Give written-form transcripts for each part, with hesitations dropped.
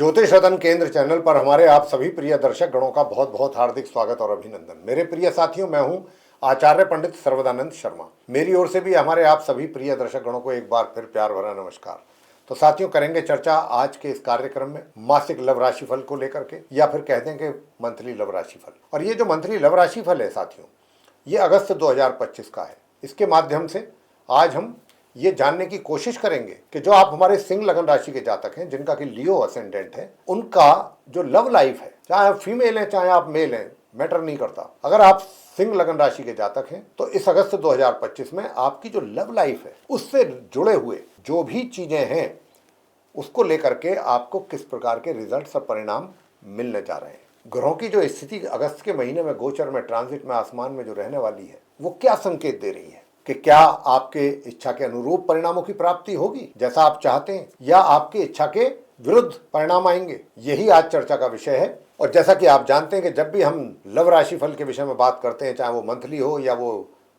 ज्योतिष रतन केंद्र चैनल पर हमारे आप सभी प्रिय दर्शक गणों का बहुत बहुत हार्दिक स्वागत और अभिनंदन। मेरे प्रिय साथियों, मैं हूं आचार्य पंडित सर्वदानंद शर्मा। मेरी ओर से भी हमारे आप सभी प्रिय दर्शक गणों को एक बार फिर प्यार भरा नमस्कार। तो साथियों, करेंगे चर्चा आज के इस कार्यक्रम में मासिक लव राशिफल को लेकर के, या फिर कहते हैं कि मंथली लव राशिफल। और ये जो मंथली लव राशिफल है साथियों, ये अगस्त 2025 का है। इसके माध्यम से आज हम ये जानने की कोशिश करेंगे कि जो आप हमारे सिंह लगन राशि के जातक हैं, जिनका कि लियो असेंडेंट है, उनका जो लव लाइफ है, चाहे आप फीमेल हैं चाहे आप मेल हैं, मैटर नहीं करता। अगर आप सिंह लगन राशि के जातक हैं तो इस अगस्त 2025 में आपकी जो लव लाइफ है उससे जुड़े हुए जो भी चीजें हैं उसको लेकर के आपको किस प्रकार के रिजल्ट्स और परिणाम मिलने जा रहे हैं। ग्रहों की जो स्थिति अगस्त के महीने में गोचर में, ट्रांजिट में, आसमान में जो रहने वाली है, वो क्या संकेत दे रही है कि क्या आपके इच्छा के अनुरूप परिणामों की प्राप्ति होगी जैसा आप चाहते हैं, या आपकी इच्छा के विरुद्ध परिणाम आएंगे। यही आज चर्चा का विषय है। और जैसा कि आप जानते हैं कि जब भी हम लव राशि फल के विषय में बात करते हैं, चाहे वो मंथली हो या वो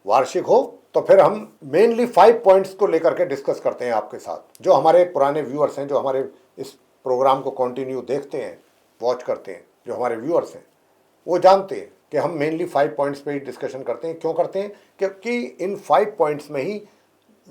वार्षिक हो, तो फिर हम मेनली 5 पॉइंट्स को लेकर के डिस्कस करते हैं आपके साथ। जो हमारे पुराने व्यूअर्स हैं, जो हमारे इस प्रोग्राम को कंटिन्यू देखते हैं, वॉच करते हैं, जो हमारे व्यूअर्स हैं, वो जानते हैं कि हम मेनली 5 पॉइंट्स पे ही डिस्कशन करते हैं। क्यों करते हैं? क्योंकि इन 5 पॉइंट्स में ही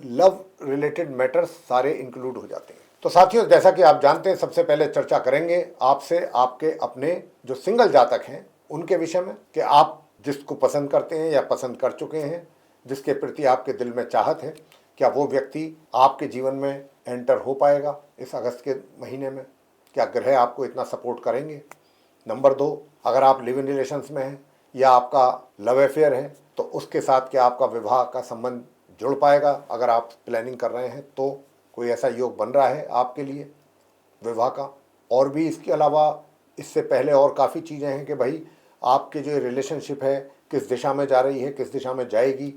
लव रिलेटेड मैटर्स सारे इंक्लूड हो जाते हैं। तो साथियों, जैसा कि आप जानते हैं, सबसे पहले चर्चा करेंगे आपसे आपके अपने जो सिंगल जातक हैं उनके विषय में, कि आप जिसको पसंद करते हैं या पसंद कर चुके हैं, जिसके प्रति आपके दिल में चाहत है, क्या वो व्यक्ति आपके जीवन में एंटर हो पाएगा इस अगस्त के महीने में? क्या ग्रह आपको इतना सपोर्ट करेंगे? नंबर 2, अगर आप लिव इन रिलेशंस में हैं या आपका लव अफेयर है तो उसके साथ क्या आपका विवाह का संबंध जुड़ पाएगा? अगर आप प्लानिंग कर रहे हैं तो कोई ऐसा योग बन रहा है आपके लिए विवाह का? और भी इसके अलावा इससे पहले और काफ़ी चीज़ें हैं कि भाई आपके जो रिलेशनशिप है किस दिशा में जा रही है, किस दिशा में जाएगी,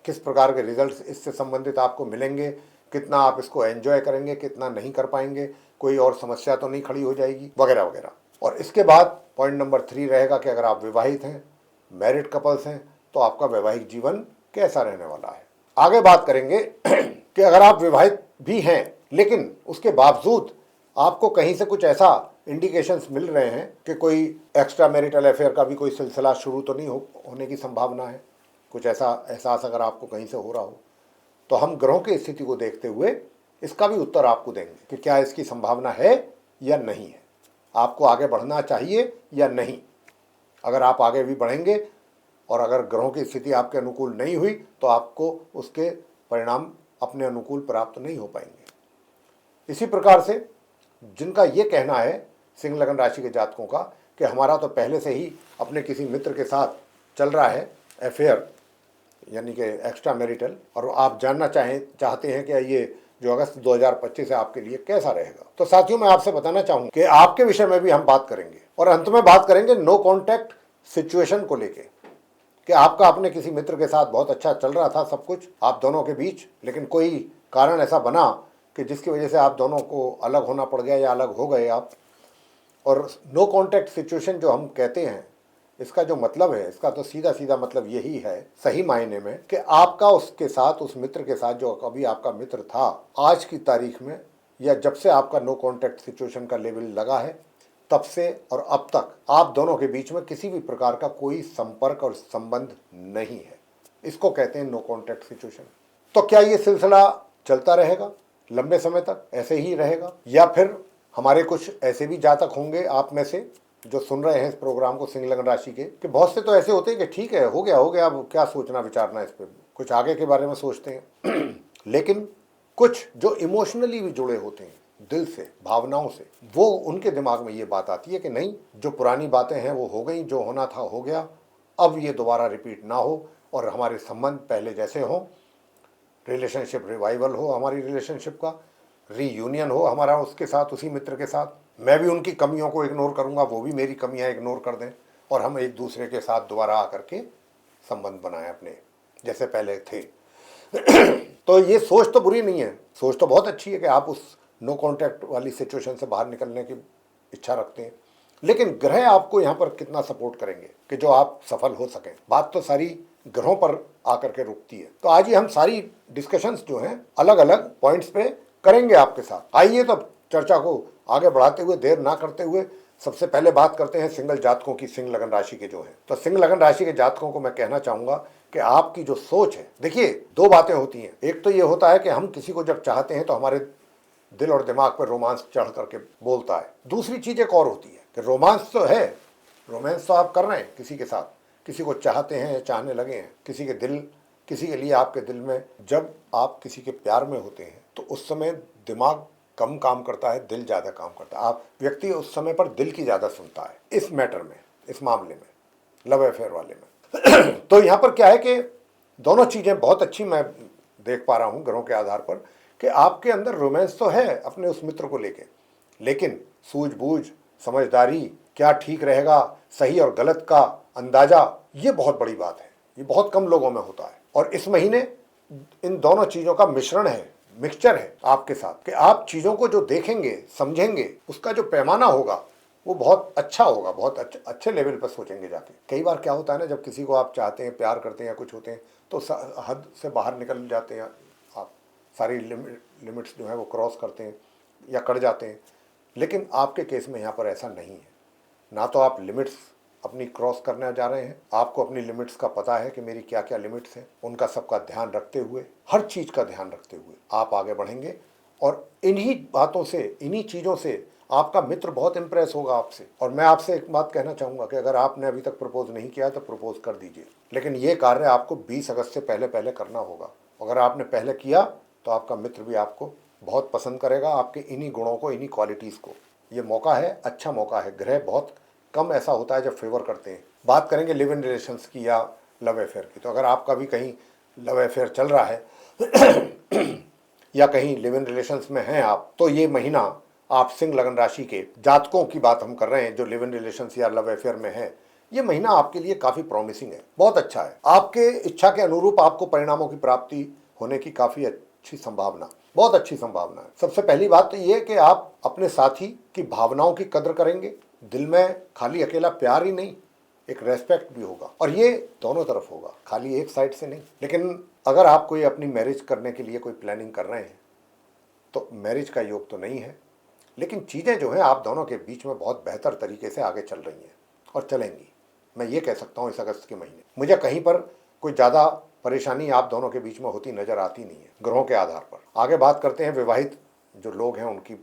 किस प्रकार के रिजल्ट्स इससे संबंधित आपको मिलेंगे, कितना आप इसको एंजॉय करेंगे, कितना नहीं कर पाएंगे, कोई और समस्या तो नहीं खड़ी हो जाएगी, वगैरह वगैरह। और इसके बाद पॉइंट नंबर 3 रहेगा कि अगर आप विवाहित हैं, मैरिड कपल्स हैं, तो आपका वैवाहिक जीवन कैसा रहने वाला है। आगे बात करेंगे कि अगर आप विवाहित भी हैं लेकिन उसके बावजूद आपको कहीं से कुछ ऐसा इंडिकेशंस मिल रहे हैं कि कोई एक्स्ट्रा मैरिटल अफेयर का भी कोई सिलसिला शुरू तो नहीं होने की संभावना है, कुछ ऐसा एहसास अगर आपको कहीं से हो रहा हो, तो हम ग्रहों की स्थिति को देखते हुए इसका भी उत्तर आपको देंगे कि क्या इसकी संभावना है या नहीं है, आपको आगे बढ़ना चाहिए या नहीं। अगर आप आगे भी बढ़ेंगे और अगर ग्रहों की स्थिति आपके अनुकूल नहीं हुई तो आपको उसके परिणाम अपने अनुकूल प्राप्त नहीं हो पाएंगे। इसी प्रकार से जिनका ये कहना है सिंह लगन राशि के जातकों का कि हमारा तो पहले से ही अपने किसी मित्र के साथ चल रहा है अफेयर, यानी कि एक्स्ट्रा मैरिटल, और आप जानना चाहते हैं कि ये जो अगस्त 2025 है आपके लिए कैसा रहेगा, तो साथियों मैं आपसे बताना चाहूँगा कि आपके विषय में भी हम बात करेंगे। और अंत में बात करेंगे नो कॉन्टैक्ट सिचुएशन को लेके, कि आपका अपने किसी मित्र के साथ बहुत अच्छा चल रहा था सब कुछ आप दोनों के बीच, लेकिन कोई कारण ऐसा बना कि जिसकी वजह से आप दोनों को अलग होना पड़ गया या अलग हो गए आप। और नो कॉन्टैक्ट सिचुएशन जो हम कहते हैं, इसका जो मतलब है, इसका तो सीधा सीधा मतलब यही है सही मायने में कि आपका उसके साथ, उस मित्र के साथ जो कभी आपका मित्र था, आज की तारीख में या जब से आपका नो कॉन्टैक्ट सिचुएशन का लेवल लगा है तब से और अब तक आप दोनों के बीच में किसी भी प्रकार का कोई संपर्क और संबंध नहीं है। इसको कहते हैं नो कॉन्टैक्ट सिचुएशन। तो क्या ये सिलसिला चलता रहेगा लंबे समय तक, ऐसे ही रहेगा, या फिर हमारे कुछ ऐसे भी जातक होंगे आप में से जो सुन रहे हैं इस प्रोग्राम को, सिंह लगन राशि के, कि बहुत से तो ऐसे होते हैं कि ठीक है, हो गया, अब क्या सोचना विचारना इस पर, कुछ आगे के बारे में सोचते हैं लेकिन कुछ जो इमोशनली भी जुड़े होते हैं दिल से, भावनाओं से, वो उनके दिमाग में ये बात आती है कि नहीं, जो पुरानी बातें हैं वो हो गई, जो होना था हो गया, अब ये दोबारा रिपीट ना हो और हमारे संबंध पहले जैसे हों, रिलेशनशिप रिवाइवल हो, हमारी रिलेशनशिप का रीयूनियन हो हमारा उसके साथ, उसी मित्र के साथ। मैं भी उनकी कमियों को इग्नोर करूंगा, वो भी मेरी कमियां इग्नोर कर दें, और हम एक दूसरे के साथ दोबारा आकर के संबंध बनाएं अपने जैसे पहले थे तो ये सोच तो बुरी नहीं है, सोच तो बहुत अच्छी है कि आप उस नो कॉन्टैक्ट वाली सिचुएशन से बाहर निकलने की इच्छा रखते हैं, लेकिन ग्रह आपको यहाँ पर कितना सपोर्ट करेंगे कि जो आप सफल हो सकें। बात तो सारी ग्रहों पर आकर के रुकती है। तो आज ही हम सारी डिस्कशंस जो हैं अलग अलग पॉइंट्स पे करेंगे आपके साथ। आइए तो चर्चा को आगे बढ़ाते हुए देर ना करते हुए सबसे पहले बात करते हैं सिंगल जातकों की, सिंह लगन राशि के जो हैं। तो सिंह लगन राशि के जातकों को मैं कहना चाहूंगा कि आपकी जो सोच है, देखिए दो बातें होती हैं। एक तो ये होता है कि हम किसी को जब चाहते हैं तो हमारे दिल और दिमाग पर रोमांस चढ़ करके बोलता है। दूसरी चीज एक और होती है कि रोमांस तो है, रोमांस तो आप कर रहे हैं किसी के साथ, किसी को चाहते हैं या चाहने लगे हैं, किसी के लिए आपके दिल में, जब आप किसी के प्यार में होते हैं तो उस समय दिमाग कम काम करता है, दिल ज़्यादा काम करता है। आप व्यक्ति उस समय पर दिल की ज़्यादा सुनता है इस मैटर में, इस मामले में, लव अफेयर वाले में। तो यहाँ पर क्या है कि दोनों चीज़ें बहुत अच्छी मैं देख पा रहा हूँ ग्रहों के आधार पर कि आपके अंदर रोमांस तो है अपने उस मित्र को लेके, लेकिन सूझबूझ, समझदारी, क्या ठीक रहेगा, सही और गलत का अंदाजा, ये बहुत बड़ी बात है। ये बहुत कम लोगों में होता है। और इस महीने इन दोनों चीज़ों का मिश्रण है, मिक्सचर है आपके साथ कि आप चीज़ों को जो देखेंगे, समझेंगे, उसका जो पैमाना होगा वो बहुत अच्छा होगा, बहुत अच्छे लेवल पर सोचेंगे जाके। कई बार क्या होता है ना, जब किसी को आप चाहते हैं, प्यार करते हैं या कुछ होते हैं तो हद से बाहर निकल जाते हैं आप, सारी लिमिट्स जो है वो क्रॉस करते हैं या कर जाते हैं। लेकिन आपके केस में यहाँ पर ऐसा नहीं है। ना तो आप लिमिट्स अपनी क्रॉस करने जा रहे हैं, आपको अपनी लिमिट्स का पता है कि मेरी क्या क्या लिमिट्स हैं, उनका सबका ध्यान रखते हुए, हर चीज़ का ध्यान रखते हुए आप आगे बढ़ेंगे। और इन्हीं बातों से, इन्हीं चीज़ों से आपका मित्र बहुत इंप्रेस होगा आपसे। और मैं आपसे एक बात कहना चाहूँगा कि अगर आपने अभी तक प्रपोज नहीं किया तो प्रपोज कर दीजिए, लेकिन ये कार्य आपको 20 अगस्त से पहले पहले करना होगा। अगर आपने पहले किया तो आपका मित्र भी आपको बहुत पसंद करेगा, आपके इन्हीं गुणों को, इन्हीं क्वालिटीज़ को। ये मौका है, अच्छा मौका है। ग्रह बहुत कम ऐसा होता है जब फेवर करते हैं। बात करेंगे लिव इन रिलेशंस की या लव अफेयर की, तो अगर आपका भी कहीं लव अफेयर चल रहा है या कहीं लिव इन रिलेशंस में हैं आप, तो ये महीना आप सिंह लगन राशि के जातकों की बात हम कर रहे हैं जो लिव इन रिलेशंस या लव अफेयर में है, ये महीना आपके लिए काफ़ी प्रॉमिसिंग है, बहुत अच्छा है। आपके इच्छा के अनुरूप आपको परिणामों की प्राप्ति होने की काफ़ी अच्छी संभावना, बहुत अच्छी संभावना है। सबसे पहली बात तो ये कि आप अपने साथी की भावनाओं की कदर करेंगे। दिल में खाली अकेला प्यार ही नहीं, एक रेस्पेक्ट भी होगा, और ये दोनों तरफ होगा, खाली एक साइड से नहीं। लेकिन अगर आप कोई अपनी मैरिज करने के लिए कोई प्लानिंग कर रहे हैं तो मैरिज का योग तो नहीं है, लेकिन चीज़ें जो हैं आप दोनों के बीच में बहुत बेहतर तरीके से आगे चल रही हैं और चलेंगी। मैं ये कह सकता हूँ इस अगस्त के महीने मुझे कहीं पर कोई ज़्यादा परेशानी आप दोनों के बीच में होती नज़र आती नहीं है ग्रहों के आधार पर। आगे बात करते हैं विवाहित जो लोग हैं उनकी,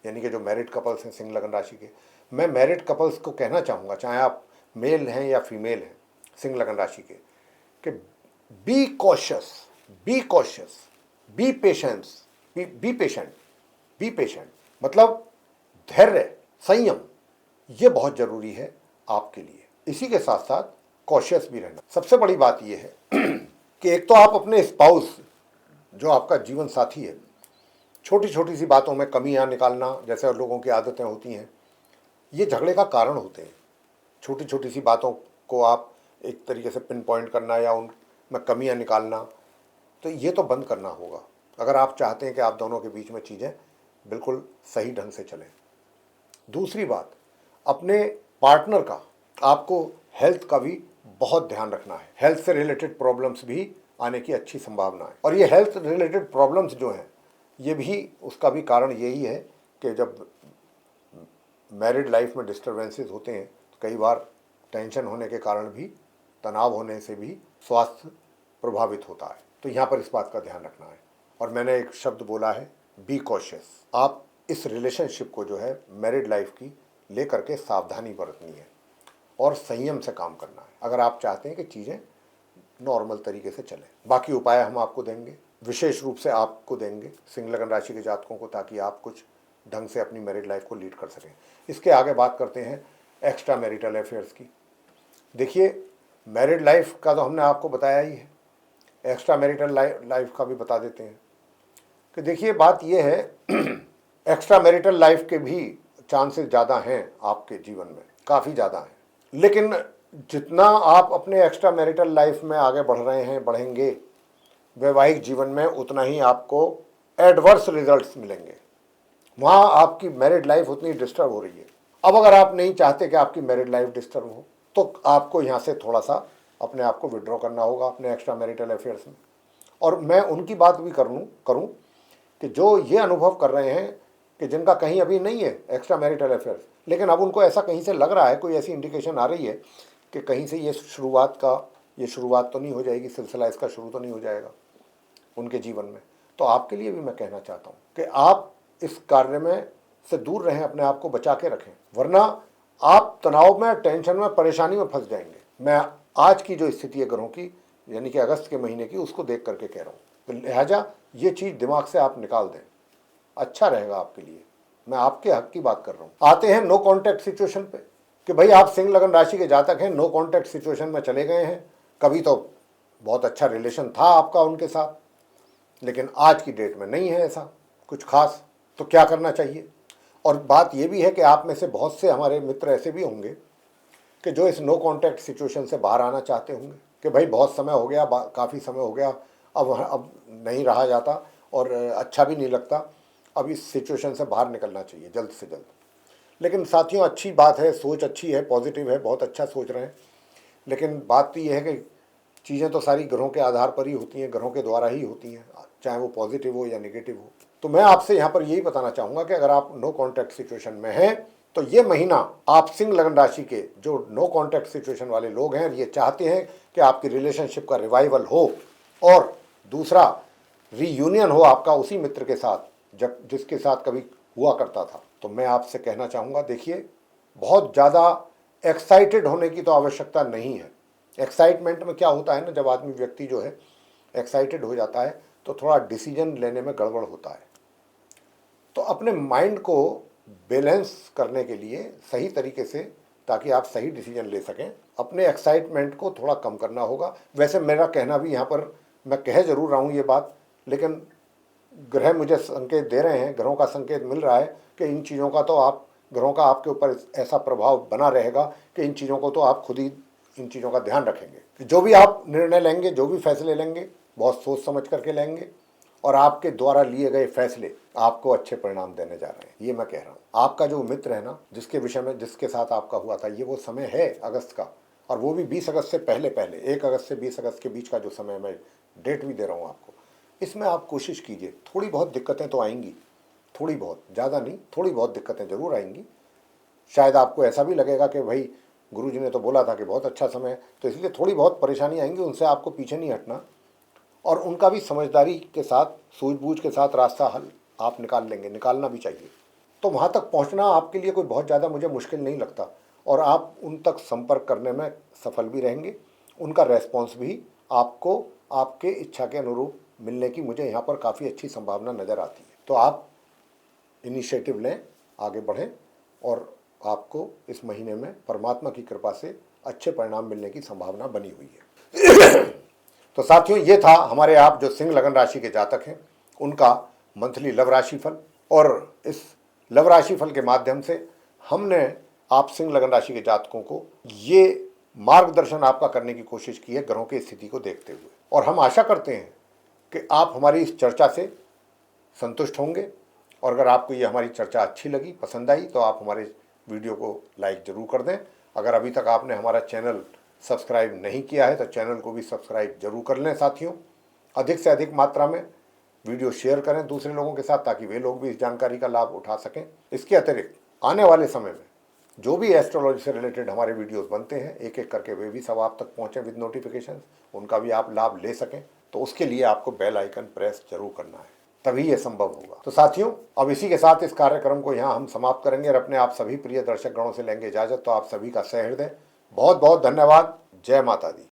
यानी कि जो मैरिड कपल्स हैं सिंह लगन राशि के। मैं मैरिड कपल्स को कहना चाहूँगा, चाहे आप मेल हैं या फीमेल हैं सिंह लगन राशि के, कि be cautious, be cautious, B patience, be patient, be patient, मतलब धैर्य, संयम, ये बहुत ज़रूरी है आपके लिए। इसी के साथ साथ कॉशियस भी रहना। सबसे बड़ी बात यह है कि एक तो आप अपने स्पाउस, जो आपका जीवन साथी है, छोटी छोटी सी बातों में कमियां निकालना, जैसे लोगों की आदतें होती हैं, ये झगड़े का कारण होते हैं। छोटी छोटी सी बातों को आप एक तरीके से पिन पॉइंट करना या उनमें कमियां निकालना, तो ये तो बंद करना होगा अगर आप चाहते हैं कि आप दोनों के बीच में चीज़ें बिल्कुल सही ढंग से चलें। दूसरी बात, अपने पार्टनर का आपको हेल्थ का भी बहुत ध्यान रखना है। हेल्थ से रिलेटेड प्रॉब्लम्स भी आने की अच्छी संभावना है। और ये हेल्थ रिलेटेड प्रॉब्लम्स जो हैं, ये भी, उसका भी कारण यही है कि जब मैरिड लाइफ में डिस्टर्बेंसेस होते हैं तो कई बार टेंशन होने के कारण भी, तनाव होने से भी स्वास्थ्य प्रभावित होता है। तो यहाँ पर इस बात का ध्यान रखना है। और मैंने एक शब्द बोला है, बी कॉशियस। आप इस रिलेशनशिप को जो है मैरिड लाइफ की लेकर के सावधानी बरतनी है और संयम से काम करना है अगर आप चाहते हैं कि चीज़ें नॉर्मल तरीके से चलें। बाकी उपाय हम आपको देंगे, विशेष रूप से आपको देंगे सिंह लगन राशि के जातकों को, ताकि आप कुछ ढंग से अपनी मैरिड लाइफ को लीड कर सकें। इसके आगे बात करते हैं एक्स्ट्रा मैरिटल अफेयर्स की। देखिए, मैरिड लाइफ का तो हमने आपको बताया ही है, एक्स्ट्रा मैरिटल लाइफ का भी बता देते हैं कि देखिए बात यह है एक्स्ट्रा मैरिटल लाइफ के भी चांसेस ज़्यादा हैं आपके जीवन में, काफ़ी ज़्यादा हैं। लेकिन जितना आप अपने एक्स्ट्रा मैरिटल लाइफ में आगे बढ़ रहे हैं, बढ़ेंगे वैवाहिक जीवन में, उतना ही आपको एडवर्स रिजल्ट्स मिलेंगे। वहाँ आपकी मैरिड लाइफ उतनी डिस्टर्ब हो रही है। अब अगर आप नहीं चाहते कि आपकी मैरिड लाइफ डिस्टर्ब हो तो आपको यहाँ से थोड़ा सा अपने आप को विड्रॉ करना होगा अपने एक्स्ट्रा मैरिटल अफेयर्स में। और मैं उनकी बात भी करूँ कि जो ये अनुभव कर रहे हैं कि जिनका कहीं अभी नहीं है एक्स्ट्रा मैरिटल अफेयर्स, लेकिन अब उनको ऐसा कहीं से लग रहा है, कोई ऐसी इंडिकेशन आ रही है कि कहीं से ये शुरुआत तो नहीं हो जाएगी, सिलसिला इसका शुरू तो नहीं हो जाएगा उनके जीवन में। तो आपके लिए भी मैं कहना चाहता हूँ कि आप इस कार्य में से दूर रहें, अपने आप को बचा के रखें, वरना आप तनाव में, टेंशन में, परेशानी में फंस जाएंगे। मैं आज की जो स्थिति है ग्रहों की, यानी कि अगस्त के महीने की, उसको देख करके कह रहा हूँ। तो लिहाजा ये चीज़ दिमाग से आप निकाल दें, अच्छा रहेगा आपके लिए। मैं आपके हक की बात कर रहा हूँ। आते हैं नो कॉन्टैक्ट सिचुएशन पे कि भाई आप सिंह लगन राशि के जातक हैं, नो कॉन्टैक्ट सिचुएशन में चले गए हैं। कभी तो बहुत अच्छा रिलेशन था आपका उनके साथ, लेकिन आज की डेट में नहीं है ऐसा कुछ खास। तो क्या करना चाहिए? और बात यह भी है कि आप में से बहुत से हमारे मित्र ऐसे भी होंगे कि जो इस नो कॉन्टैक्ट सिचुएशन से बाहर आना चाहते होंगे कि भाई बहुत समय हो गया, काफ़ी समय हो गया, अब नहीं रहा जाता और अच्छा भी नहीं लगता, अब इस सिचुएशन से बाहर निकलना चाहिए जल्द से जल्द। लेकिन साथियों, अच्छी बात है, सोच अच्छी है, पॉजिटिव है, बहुत अच्छा सोच रहे हैं, लेकिन बात तो ये है कि चीज़ें तो सारी ग्रहों के आधार पर ही होती हैं, ग्रहों के द्वारा ही होती हैं, चाहे वो पॉजिटिव हो या नेगेटिव हो। तो मैं आपसे यहाँ पर यही बताना चाहूँगा कि अगर आप नो कॉन्टैक्ट सिचुएशन में हैं तो ये महीना आप सिंह लगन राशि के जो नो कॉन्टैक्ट सिचुएशन वाले लोग हैं, ये चाहते हैं कि आपकी रिलेशनशिप का रिवाइवल हो और दूसरा रीयूनियन हो आपका उसी मित्र के साथ जिसके साथ कभी हुआ करता था। तो मैं आपसे कहना चाहूँगा, देखिए, बहुत ज़्यादा एक्साइटेड होने की तो आवश्यकता नहीं है। एक्साइटमेंट में क्या होता है ना, जब आदमी व्यक्ति जो है एक्साइटेड हो जाता है तो थोड़ा डिसीजन लेने में गड़बड़ होता है। तो अपने माइंड को बैलेंस करने के लिए सही तरीके से, ताकि आप सही डिसीजन ले सकें, अपने एक्साइटमेंट को थोड़ा कम करना होगा। वैसे मेरा कहना भी यहाँ पर, मैं कह जरूर रहा हूँ ये बात, लेकिन ग्रह मुझे संकेत दे रहे हैं, ग्रहों का संकेत मिल रहा है कि इन चीज़ों का तो ग्रहों का आपके ऊपर ऐसा प्रभाव बना रहेगा कि इन चीज़ों को तो आप खुद ही इन चीज़ों का ध्यान रखेंगे कि जो भी आप निर्णय लेंगे, जो भी फैसले लेंगे, बहुत सोच समझ करके लेंगे और आपके द्वारा लिए गए फैसले आपको अच्छे परिणाम देने जा रहे हैं, ये मैं कह रहा हूँ। आपका जो मित्र है ना, जिसके विषय में, जिसके साथ आपका हुआ था, ये वो समय है अगस्त का, और वो भी 20 अगस्त से पहले 1 अगस्त से 20 अगस्त के बीच का जो समय, मैं डेट भी दे रहा हूँ आपको, इसमें आप कोशिश कीजिए। थोड़ी बहुत दिक्कतें तो आएंगी, थोड़ी बहुत, ज़्यादा नहीं, थोड़ी बहुत दिक्कतें ज़रूर आएंगी। शायद आपको ऐसा भी लगेगा कि भाई गुरुजी ने तो बोला था कि बहुत अच्छा समय है, तो इसलिए थोड़ी बहुत परेशानी आएंगी, उनसे आपको पीछे नहीं हटना और उनका भी समझदारी के साथ, सूझबूझ के साथ रास्ता हल आप निकाल लेंगे, निकालना भी चाहिए। तो वहाँ तक पहुँचना आपके लिए कोई बहुत ज़्यादा मुझे मुश्किल नहीं लगता और आप उन तक संपर्क करने में सफल भी रहेंगे। उनका रेस्पॉन्स भी आपको आपके इच्छा के अनुरूप मिलने की मुझे यहाँ पर काफ़ी अच्छी संभावना नज़र आती है। तो आप इनिशिएटिव लें, आगे बढ़ें और आपको इस महीने में परमात्मा की कृपा से अच्छे परिणाम मिलने की संभावना बनी हुई है। तो साथियों, ये था हमारे आप जो सिंह लगन राशि के जातक हैं उनका मंथली लव राशिफल, और इस लव राशिफल के माध्यम से हमने आप सिंह लगन राशि के जातकों को ये मार्गदर्शन आपका करने की कोशिश की है ग्रहों की स्थिति को देखते हुए, और हम आशा करते हैं कि आप हमारी इस चर्चा से संतुष्ट होंगे। और अगर आपको ये हमारी चर्चा अच्छी लगी, पसंद आई, तो आप हमारे वीडियो को लाइक ज़रूर कर दें। अगर अभी तक आपने हमारा चैनल सब्सक्राइब नहीं किया है तो चैनल को भी सब्सक्राइब जरूर कर लें। साथियों, अधिक से अधिक मात्रा में वीडियो शेयर करें दूसरे लोगों के साथ, ताकि वे लोग भी इस जानकारी का लाभ उठा सकें। इसके अतिरिक्त आने वाले समय में जो भी एस्ट्रोलॉजी से रिलेटेड हमारे वीडियोस बनते हैं, एक एक करके वे भी सब आप तक पहुँचें विद नोटिफिकेशन, उनका भी आप लाभ ले सकें। तो उसके लिए आपको बेल आइकन प्रेस जरूर करना है, तभी ये संभव होगा। तो साथियों, अब इसी के साथ इस कार्यक्रम को यहाँ हम समाप्त करेंगे और अपने आप सभी प्रिय दर्शक गणों से लेंगे इजाजत। तो आप सभी का सहृदय बहुत बहुत धन्यवाद। जय माता दी।